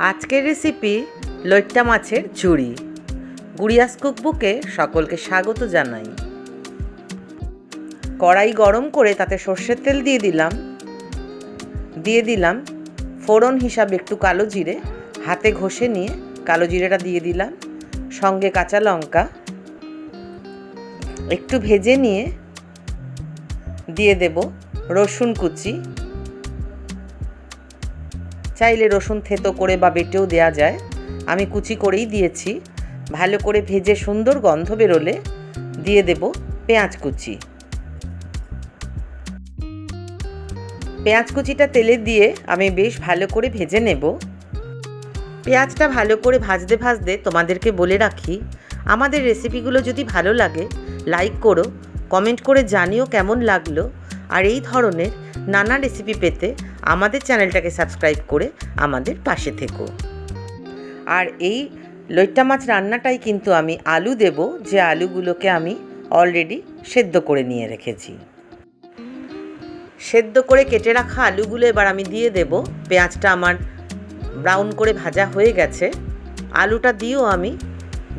আজকের রেসিপি লইট্টা মাছের ঝুড়ি। গুড়িয়াস কুকবুকে সকলকে স্বাগত জানাই। কড়াই গরম করে তাতে সর্ষের তেল দিয়ে দিলাম ফোড়ন হিসাবে একটু কালো জিরে, হাতে ঘষে নিয়ে কালো জিরেটা দিয়ে দিলাম, সঙ্গে কাঁচা লঙ্কা একটু ভেজে নিয়ে দিয়ে দেব রসুন কুচি। চাইলে রসুন থেতো করে বা বেটেও দেওয়া যায়, আমি কুচি করেই দিয়েছি। ভালো করে ভেজে সুন্দর গন্ধ বেরোলে দিয়ে দেব পেঁয়াজ কুচি। পেঁয়াজ কুচিটা তেলে দিয়ে আমি বেশ ভালো করে ভেজে নেব। পেঁয়াজটা ভালো করে ভাজতে ভাজতে তোমাদেরকে বলে রাখি, আমাদের রেসিপিগুলো যদি ভালো লাগে লাইক করো, কমেন্ট করে জানিও কেমন লাগলো। আর এই ধরনের নানা রেসিপি পেতে আমাদের চ্যানেলটাকে সাবস্ক্রাইব করে আমাদের পাশে থেকো। আর এই লইট্টা মাছ রান্নাটাই কিন্তু আমি আলু দেব, যে আলুগুলোকে আমি অলরেডি সেদ্ধ করে নিয়ে রেখেছি। সেদ্ধ করে কেটে রাখা আলুগুলো এবার আমি দিয়ে দেব। পেঁয়াজটা আমার ব্রাউন করে ভাজা হয়ে গেছে, আলুটা দিয়েও আমি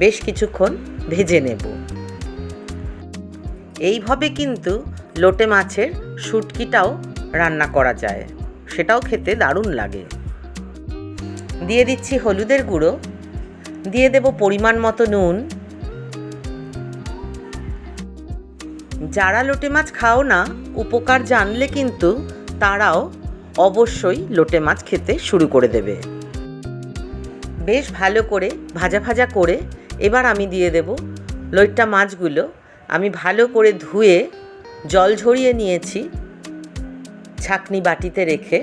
বেশ কিছুক্ষণ ভেজে নেব। এইভাবে কিন্তু লোটে মাছের শুটকিটাও রান্না করা যায়, সেটাও খেতে দারুণ লাগে। দিয়ে দিচ্ছি হলুদের গুঁড়ো, দিয়ে দেব পরিমাণ মতো নুন। যারা লোটে মাছ খাও না, উপকার জানলে কিন্তু তারাও অবশ্যই লোটে মাছ খেতে শুরু করে দেবে। বেশ ভালো করে ভাজা ভাজা করে এবার আমি দিয়ে দেব লইট্টা মাছগুলো। আমি ভালো করে ধুয়ে জল ঝরিয়ে নিয়েছি ছাঁকনি বাটিতে রেখে।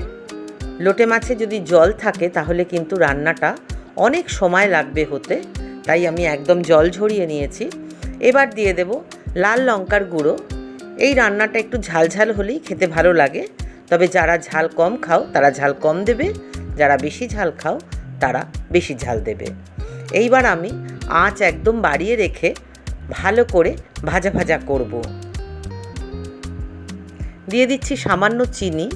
লোটে মাছে যদি জল থাকে তাহলে কিন্তু রান্নাটা অনেক সময় লাগবে হতে, তাই আমি একদম জল ঝরিয়ে নিয়েছি। এবার দিয়ে দেব লাল লঙ্কার গুঁড়ো। এই রান্নাটা একটু ঝাল ঝাল হলেই খেতে ভালো লাগে, তবে যারা ঝাল কম খাও তারা ঝাল কম দেবে, যারা বেশি ঝাল খাও তারা বেশি ঝাল দেবে। এইবার আমি আঁচ একদম বাড়িয়ে রেখে ভালো করে ভাজা ভাজা করব। দিয়ে দিচ্ছি সামান্য চিনি,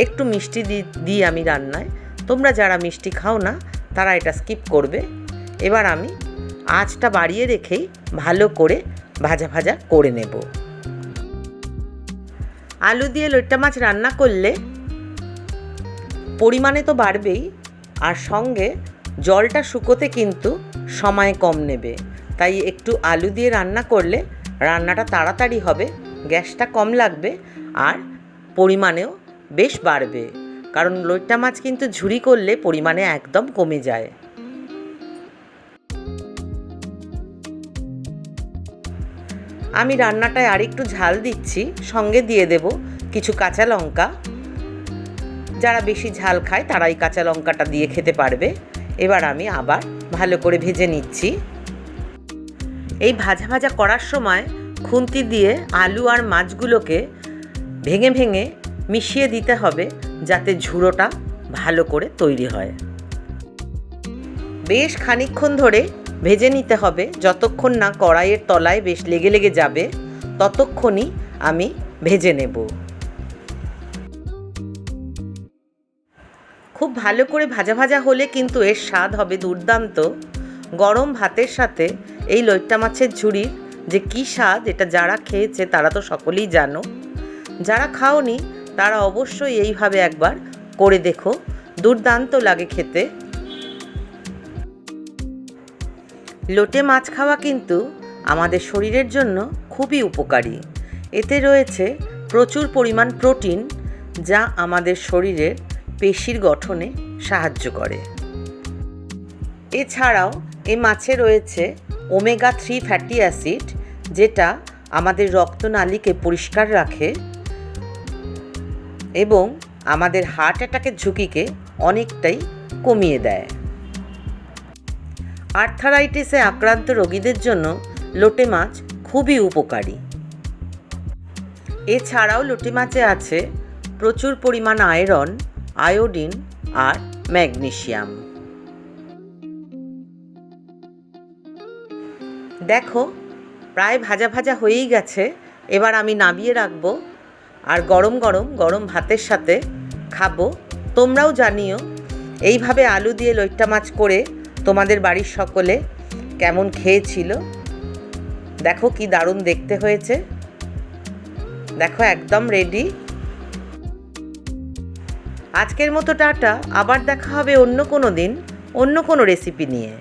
একটু মিষ্টি দিই আমি রান্নায়। তোমরা যারা মিষ্টি খাও না তারা এটা স্কিপ করবে। এবার আমি আঁচটা বাড়িয়ে রেখেই ভালো করে ভাজা ভাজা করে নেব। আলু দিয়ে লইট্টা মাছ রান্না করলে পরিমাণে তো বাড়বেই, আর সঙ্গে জলটা শুকোতে কিন্তু সময় কম নেবে। তাই একটু আলু দিয়ে রান্না করলে রান্নাটা তাড়াতাড়ি হবে, গ্যাসটা কম লাগবে, আর পরিমাণেও বেশ বাড়বে। কারণ লইট্টা মাছ কিন্তু ঝুরি করলে পরিমাণে একদম কমে যায়। আমি রান্নাটায় আরেকটু ঝাল দিচ্ছি, সঙ্গে দিয়ে দেব কিছু কাঁচা লঙ্কা। যারা বেশি ঝাল খায় তারা এই কাঁচা লঙ্কাটা দিয়ে খেতে পারবে। এবার আমি আবার ভালো করে ভেজে নিচ্ছি। এই ভাজা ভাজা করার সময় খুন্তি দিয়ে আলু আর মাছগুলোকে ভেঙে ভেঙে মিশিয়ে দিতে হবে, যাতে ঝুড়োটা ভালো করে তৈরি হয়। বেশ খানিকক্ষণ ধরে ভেজে নিতে হবে, যতক্ষণ না কড়াইয়ের তলায় বেশ লেগে লেগে যাবে ততক্ষণই আমি ভেজে নেব। খুব ভালো করে ভাজা ভাজা হলে কিন্তু এর স্বাদ হবে দুর্দান্ত। গরম ভাতের সাথে এই লইট্টা মাছের ঝুড়ির যে কী স্বাদ, এটা যারা খেয়েছে তারা তো সকলেই জানো। যারা খাওনি তারা অবশ্যই এইভাবে একবার করে দেখো, দুর্দান্ত লাগে খেতে। লোটে মাছ খাওয়া কিন্তু আমাদের শরীরের জন্য খুবই উপকারী। এতে রয়েছে প্রচুর পরিমাণ প্রোটিন, যা আমাদের শরীরের পেশির গঠনে সাহায্য করে। এছাড়াও এই মাছে রয়েছে ওমেগা 3 ফ্যাটি অ্যাসিড, যেটা আমাদের রক্তনালীকে পরিষ্কার রাখে এবং আমাদের হার্ট অ্যাটাকের ঝুঁকিকে অনেকটাই কমিয়ে দেয়। আর্থারাইটিসে আক্রান্ত রোগীদের জন্য লোটে মাছ খুবই উপকারী। এছাড়াও লোটে মাছে আছে প্রচুর পরিমাণ আয়রন, আয়োডিন আর ম্যাগনেসিয়াম। দেখো প্রায় ভাজা ভাজা হয়েই গেছে। এবার আমি নামিয়ে রাখবো আর গরম গরম ভাতের সাথে খাবো। তোমরাও জানিও এইভাবে আলু দিয়ে লইট্টা মাছ করে তোমাদের বাড়ির সকলে কেমন খেয়েছিল। দেখো কি দারুণ দেখতে হয়েছে। দেখো একদম রেডি। আজকের মতো টাটা, আবার দেখা হবে অন্য কোনো দিন অন্য কোনো রেসিপি নিয়ে।